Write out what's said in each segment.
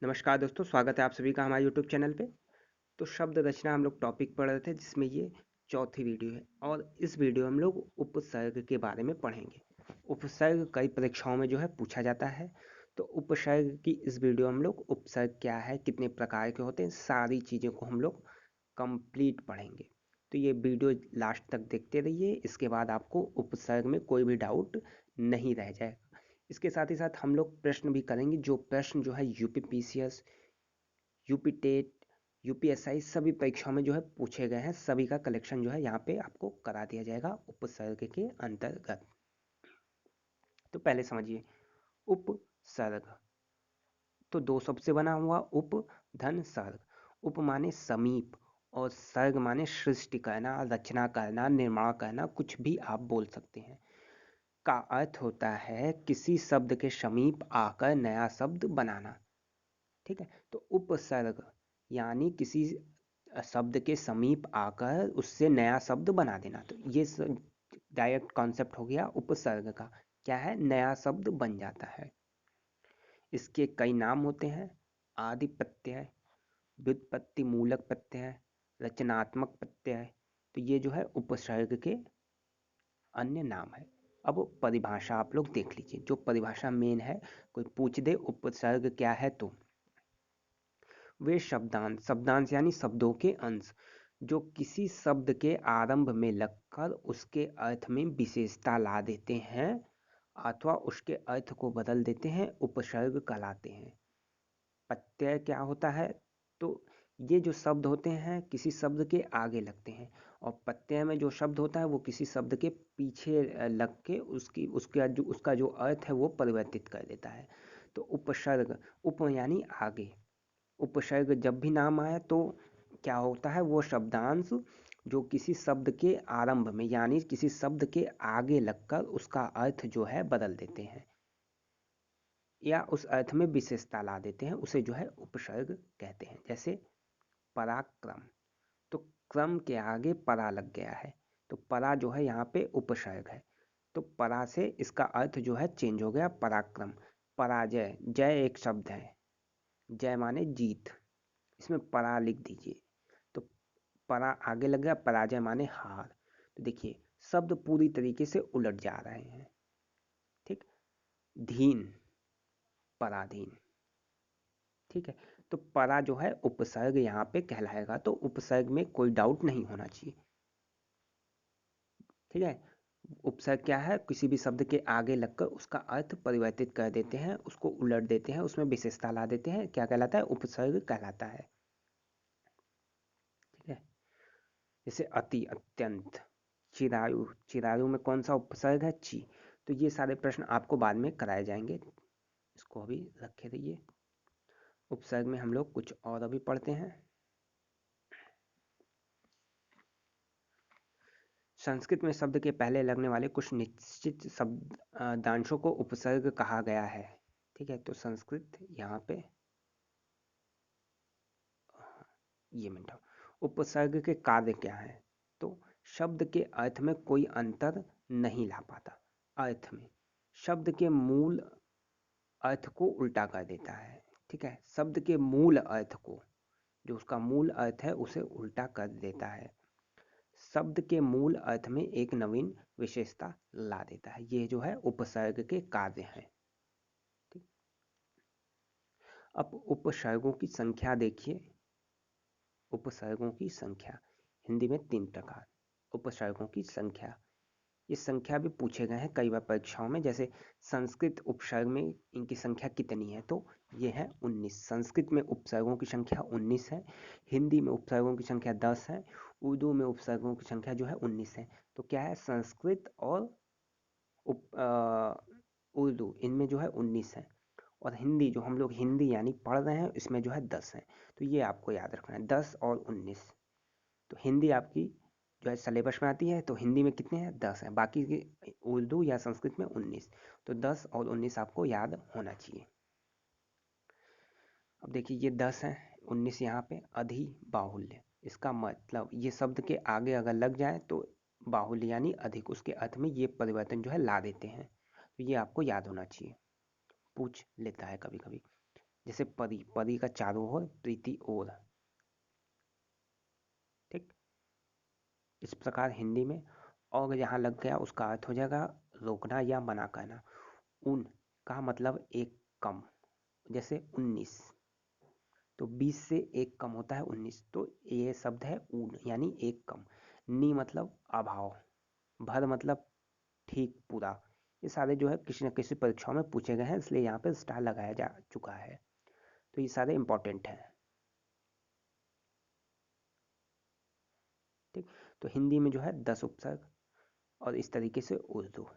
नमस्कार दोस्तों, स्वागत है आप सभी का हमारे यूट्यूब चैनल पे। तो शब्द रचना हम लोग टॉपिक पढ़ रहे थे, जिसमें ये चौथी वीडियो है और इस वीडियो में हम लोग उपसर्ग के बारे में पढ़ेंगे। उपसर्ग कई परीक्षाओं में जो है पूछा जाता है। तो उपसर्ग की इस वीडियो में हम लोग उपसर्ग क्या है, कितने प्रकार के होते हैं, सारी चीज़ों को हम लोग कंप्लीट पढ़ेंगे। तो ये वीडियो लास्ट तक देखते रहिए, इसके बाद आपको उपसर्ग में कोई भी डाउट नहीं रह जाएगा। इसके साथ ही साथ हम लोग प्रश्न भी करेंगे, जो प्रश्न जो है यूपीपीसीएस, यूपी टेट, यूपीएसआई सभी परीक्षाओं में जो है पूछे गए हैं। सभी का कलेक्शन जो है यहाँ पे आपको करा दिया जाएगा उपसर्ग के अंतर्गत। तो पहले समझिए उपसर्ग। तो दो शब्द से बना हुआ उप धन सर्ग। उप माने समीप और सर्ग माने सृष्टि करना, रचना करना, निर्माण करना, कुछ भी आप बोल सकते हैं। का अर्थ होता है किसी शब्द के समीप आकर नया शब्द बनाना। ठीक है, तो उपसर्ग यानी किसी शब्द के समीप आकर उससे नया शब्द बना देना। तो ये डायरेक्ट कॉन्सेप्ट हो गया उपसर्ग का। क्या है? नया शब्द बन जाता है। इसके कई नाम होते हैं। आदि प्रत्यय, व्युत्पत्ति मूलक प्रत्यय, रचनात्मक प्रत्यय। तो ये जो है उपसर्ग के अन्य नाम है। अब परिभाषा आप लोग देख लीजिए, जो परिभाषा मेन है। कोई पूछ दे उपसर्ग क्या है, तो वे शब्दांश, शब्दांश यानी शब्दों के अंश, जो किसी शब्द के आरंभ में लगकर उसके अर्थ में विशेषता ला देते हैं अथवा उसके अर्थ को बदल देते हैं, उपसर्ग कहलाते हैं। प्रत्यय क्या होता है? तो ये जो शब्द होते हैं किसी शब्द के आगे लगते हैं, और प्रत्यय में जो शब्द होता है वो किसी शब्द के पीछे लग के उसका जो अर्थ है वो परिवर्तित कर देता है। तो उपसर्ग, उप यानी आगे, उपसर्ग जब भी नाम आए तो क्या होता है, वो शब्दांश जो किसी शब्द के आरंभ में यानी किसी शब्द के आगे लगकर उसका अर्थ जो है बदल देते हैं या उस अर्थ में विशेषता ला देते हैं, उसे जो है उपसर्ग कहते हैं। जैसे पराक्रम, तो क्रम के आगे परा लग गया है, तो परा जो है यहाँ पे उपसर्ग है। तो परा से इसका अर्थ जो है चेंज हो गया, पराक्रम। पराजय, जय एक शब्द है, जय माने जीत, इसमें परा लिख दीजिए। तो परा आगे लग गया, पराजय माने हार। तो देखिए शब्द पूरी तरीके से उलट जा रहे हैं। ठीक, धीन, पराधीन। ठीक है, तो परा जो है उपसर्ग यहाँ पे कहलाएगा, तो उपसर्ग में कोई डाउट नहीं होना चाहिए। ठीक है, उपसर्ग क्या है? किसी भी शब्द के आगे लगकर उसका अर्थ परिवर्तित कर देते हैं, उसको उलट देते हैं, उसमें विशेषता ला देते हैं, क्या कहलाता है? उपसर्ग कहलाता है। ठीक है, जैसे अति, अत्यंत, चिरायु, चिरायु में कौन सा उपसर्ग है? ची। तो ये सारे प्रश्न आपको बाद में कराए जाएंगे, इसको अभी रखे रहिए। उपसर्ग में हम लोग कुछ और अभी पढ़ते हैं। संस्कृत में शब्द के पहले लगने वाले कुछ निश्चित शब्द दांशों को उपसर्ग कहा गया है। ठीक है, तो संस्कृत यहाँ पे ये मिनट, उपसर्ग के कार्य क्या है? तो शब्द के अर्थ में कोई अंतर नहीं ला पाता, अर्थ में शब्द के मूल अर्थ को उल्टा कर देता है। ठीक है, शब्द के मूल अर्थ को, जो उसका मूल अर्थ है उसे उल्टा कर देता है, शब्द के मूल अर्थ में एक नवीन विशेषता ला देता है। ये जो है उपसर्ग के कार्य हैं। ठीक, अब उपसर्गों की संख्या देखिए। उपसर्गों की संख्या हिंदी में 3 प्रकार। उपसर्गों की संख्या, ये संख्या भी पूछे गए हैं कई बार परीक्षाओं में। जैसे संस्कृत उपसर्ग में इनकी संख्या कितनी है? तो ये है 19। संस्कृत में उपसर्गों की संख्या 19 है, हिंदी में उपसर्गों की संख्या 10 है, उर्दू में उपसर्गों की संख्या जो है 19 है। तो क्या है, संस्कृत और उर्दू इनमें जो है 19 है, और हिंदी जो हम लोग हिंदी यानी पढ़ रहे हैं इसमें जो है 10 है। तो ये आपको याद रखना है, 10 और 19। तो हिंदी आपकी जो है सिलेबस में आती है, तो हिंदी में कितने हैं? 10 हैं, बाकी उर्दू या संस्कृत में 19। तो 10 और 19 आपको याद होना चाहिए। अब देखिए ये 10 है, 19 यहाँ पे। अधि बाहुल्य, इसका मतलब ये शब्द के आगे अगर लग जाए तो बाहुल्य यानी अधिक, उसके अर्थ में ये परिवर्तन जो है ला देते हैं। तो ये आपको याद होना चाहिए, पूछ लेता है कभी कभी। जैसे परी, परी का चारों ओर प्रीति ओर। ठीक, इस प्रकार हिंदी में और यहाँ लग गया उसका अर्थ हो जाएगा रोकना या मना करना। उन का मतलब एक कम, जैसे 19, तो 20 से एक कम होता है 19, तो ये शब्द है ऊन यानी एक कम। नी मतलब अभाव, भर मतलब ठीक पूरा। ये सारे जो है किसी न किसी परीक्षाओं में पूछे गए हैं, इसलिए यहाँ पे स्टार लगाया जा चुका है। तो ये सारे इंपॉर्टेंट हैं। ठीक, तो हिंदी में जो है 10 उपसर्ग और इस तरीके से उर्दू।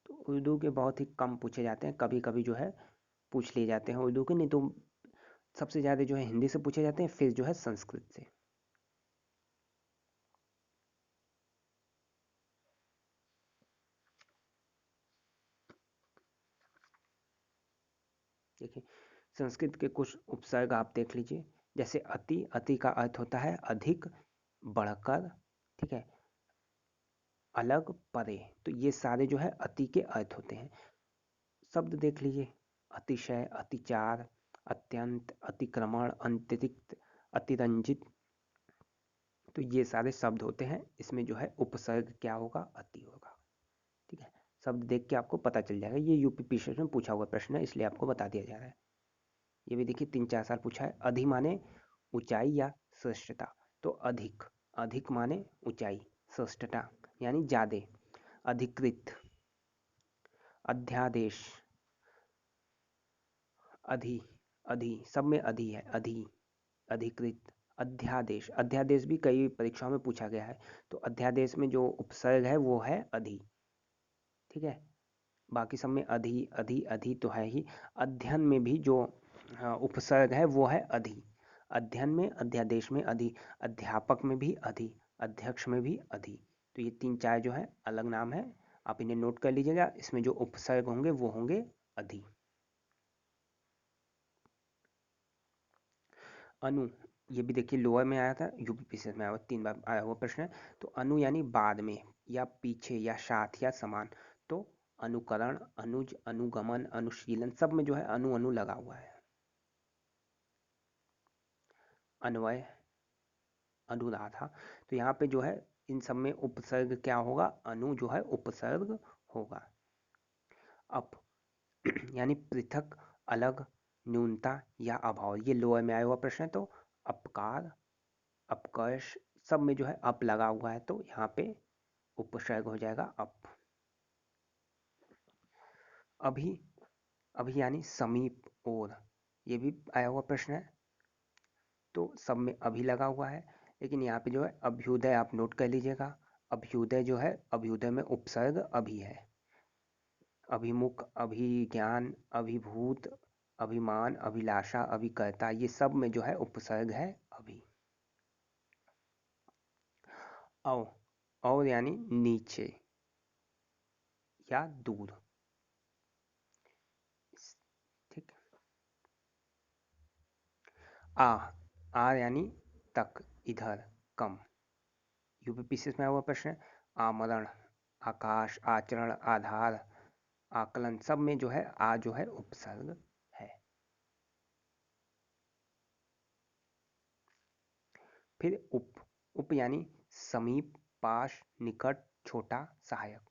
तो उर्दू के बहुत ही कम पूछे जाते हैं, कभी कभी जो है पूछ लिए जाते हैं उर्दू के, नहीं तो सबसे ज़्यादा जो है हिंदी से पूछे जाते हैं, फिर जो है संस्कृत से। देखिए, संस्कृत के कुछ उपसर्ग आप देख लीजिए, जैसे अति, अति का अर्थ होता है अधिक, बढ़कर, ठीक है, अलग, परे। तो ये सारे जो है अति के अर्थ होते हैं। शब्द देख लीजिए, अतिशय, अतिचार, अत्यंत, अतिक्रमण, अतिरिक्त, अतिरंजित। तो ये सारे शब्द होते हैं, इसमें जो है उपसर्ग क्या होगा, अति होगा। ठीक है, शब्द देख के आपको पता चल जाएगा। ये यूपी पीसीएस में पूछा हुआ प्रश्न है, इसलिए आपको बता दिया जा रहा है। ये भी देखिए 3-4 साल पूछा है। अधि माने ऊंचाई या श्रेष्ठता, तो अधिक, अधिक माने ऊंचाई, श्रेष्ठता यानी ज्यादा। अधिकृत, अध्यादेश, अधि, अधि सब में अधि है, अधि, अधिकृत, अध्यादेश, अध्यादेश भी कई परीक्षाओं में पूछा गया है। तो अध्यादेश में जो उपसर्ग है वो है अधि। ठीक है, बाकी सब में अधि अधि अधि तो है ही। अध्ययन में भी जो उपसर्ग है वो है अधि। अध्ययन में, अध्यादेश में अधि, अध्यापक में भी अधि, अध्यक्ष में भी अधि। तो ये 3-4 जो है अलग नाम है, आप इन्हें नोट कर लीजिएगा। इसमें जो उपसर्ग होंगे वो होंगे अधि। अनु, ये भी देखिए लोअर में आया था, यूपी पीसीएस में आया हुआ, 3 बार आया हुआ प्रश्न है। तो अनु यानी बाद में या पीछे या साथ या समान। तो अनुकरण, अनुज, अनुगमन, अनुशीलन, सब में जो है अनु अनु लगा हुआ है। अन्वय, अनुराधा, तो यहाँ पे जो है इन सब में उपसर्ग क्या होगा, अनु जो है उपसर्ग होगा। अप यानी पृथक, अलग, न्यूनता या अभाव। ये लोअर में आया हुआ प्रश्न है। तो अपकार, अपकर्ष, सब में जो है अप लगा हुआ है, तो यहाँ पे उपसर्ग हो जाएगा अप। अभी, अभी यानी समीप, और ये भी आया हुआ प्रश्न है। तो सब में अभी लगा हुआ है, लेकिन यहाँ पे जो है अभ्युदय आप नोट कर लीजिएगा। अभ्युदय जो है, अभ्युदय में उपसर्ग अभी है। अभिमुख, अभिज्ञान, अभिभूत, अभिमान, अभिलाषा, अभिकर्ता, ये सब में जो है उपसर्ग है अभी। औ, और यानी नीचे या दूर। ठीक, आ, आ यानी तक, इधर, कम। यूपी पीसीएस में आया हुआ प्रश्न है। आमरण, आकाश, आचरण, आधार, आकलन, सब में जो है आ जो है उपसर्ग है। फिर उप, उप यानी समीप, पास, निकट, छोटा, सहायक।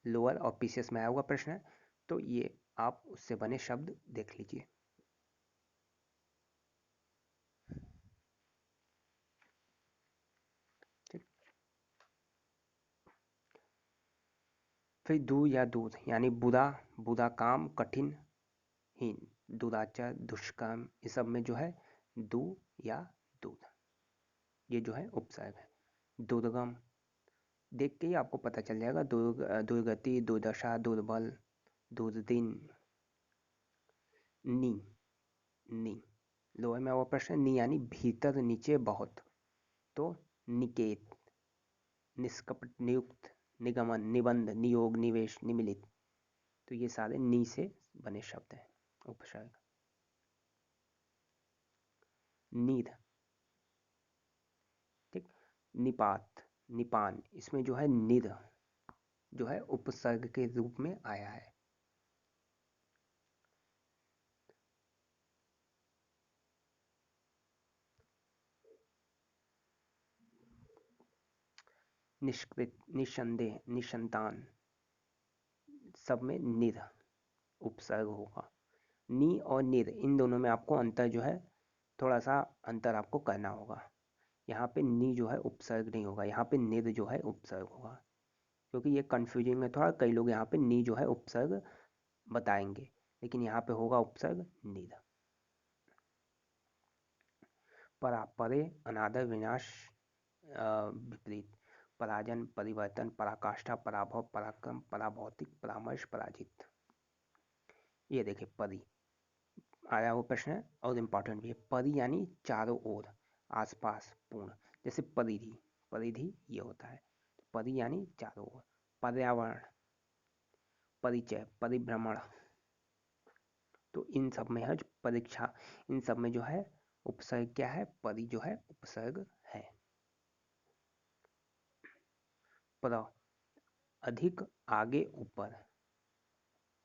लोअर और पीसीएस में आया हुआ प्रश्न है, तो ये आप उससे बने शब्द देख लीजिए। ठीक, फिर दू या दूध यानी बुरा, बुरा काम, कठिन, हीन, दुराचार, दुष्कर्म, ये सब में जो है दू या दूध, ये जो है उपसर्ग है। दुर्गम, देख के ही आपको पता चल जाएगा, दुर्गति, दुर्दशा, दुर्बल, दुर्दिन। नी, नी, लोअर में वो प्रश्न, नी यानी भीतर, नीचे, बहुत। तो निकेत, निष्कपट, नियुक्त, निगमन, निबंध, नियोग, निवेश, निमिलित। तो ये सारे नी से बने शब्द हैं, उपसर्ग। नीर, ठीक, निपात, निपान, इसमें जो है निर, जो है उपसर्ग के रूप में आया है। निष्कृत, निसंदेह, निसंतान, सब में निर उपसर्ग होगा। नी और निर इन दोनों में आपको अंतर जो है थोड़ा सा अंतर आपको करना होगा। यहाँ पे नी जो है उपसर्ग नहीं होगा, यहाँ पे निर जो है उपसर्ग होगा, क्योंकि ये कन्फ्यूजिंग है थोड़ा। कई लोग यहाँ पे नी जो है उपसर्ग बताएंगे, लेकिन यहाँ पे होगा उपसर्ग निर। परा, परे, अनादर, विनाश, विपरीत, पराजन, परिवर्तन, पराकाष्ठा, पराभव, पराक्रम, पराभौतिक, परामर्श, पराजित। ये देखिए परी आया वो प्रश्न है और इम्पॉर्टेंट भी है। परी यानी चारों ओर, आसपास, पूर्ण। जैसे परिधि, परिधि ये होता है। परी यानी चारों ओर। पर्यावरण, परिचय, परिभ्रमण। तो इन सब में है जो परीक्षा, इन सब में जो है उपसर्ग क्या है, परी जो है उपसर्ग है। प्र, अधिक, आगे, ऊपर,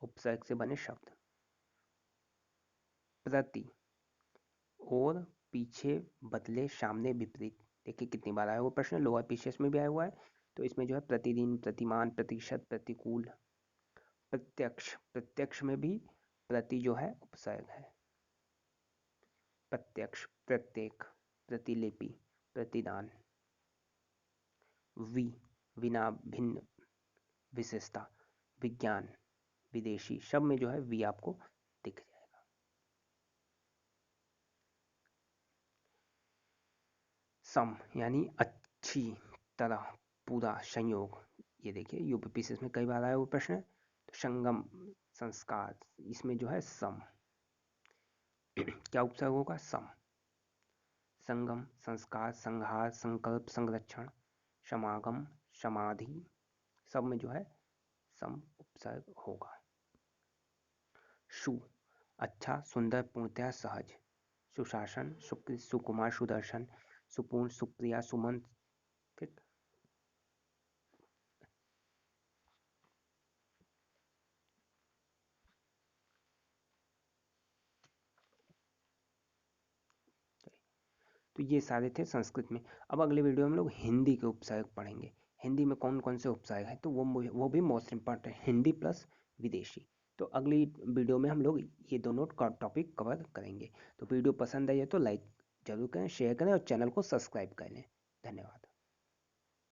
उपसर्ग से बने शब्द। प्रति, और, पीछे, बदले, सामने, विपरीत। देखिए कितनी बार आया हुआ प्रश्न, लोअर पीसीएस में भी आया हुआ है। तो इसमें जो है प्रतिदिन, प्रतिमान, प्रतिशत, प्रतिकूल। प्रत्यक्ष, प्रत्यक्ष में भी प्रति जो है उपसर्ग है। प्रत्यक्ष, प्रत्येक, प्रतिलिपि, प्रतिदान। वि, विना, भिन्न, विशेषता, विज्ञान, विदेशी, सब में जो है वी आपको दिख जाएगा। सम यानी अच्छी तरह, पूरा, संयोग। ये देखिए यूपीपीसीएस में कई बार आया वो प्रश्न है। तो संगम, संस्कार, इसमें जो है सम क्या उपसर्ग होगा, सम। संगम, संस्कार, संहार, संकल्प, संरक्षण, समागम, समाधि, सब में जो है सम उपसर्ग होगा। सु, अच्छा, सुंदर, पूर्णतया सहज, सुशासन, सुकुमार, सुदर्शन, सुपूर्ण, सुप्रिया, सुमन। ठीक। तो ये सारे थे संस्कृत में। अब अगले वीडियो में हम लोग हिंदी के उपसर्ग पढ़ेंगे। हिंदी में कौन कौन से उपसर्ग हैं, तो वो भी मोस्ट इम्पॉर्टेंट, हिंदी प्लस विदेशी। तो अगली वीडियो में हम लोग ये दोनों टॉपिक कवर करेंगे। तो वीडियो पसंद आई है तो लाइक जरूर करें, शेयर करें और चैनल को सब्सक्राइब कर लें। धन्यवाद।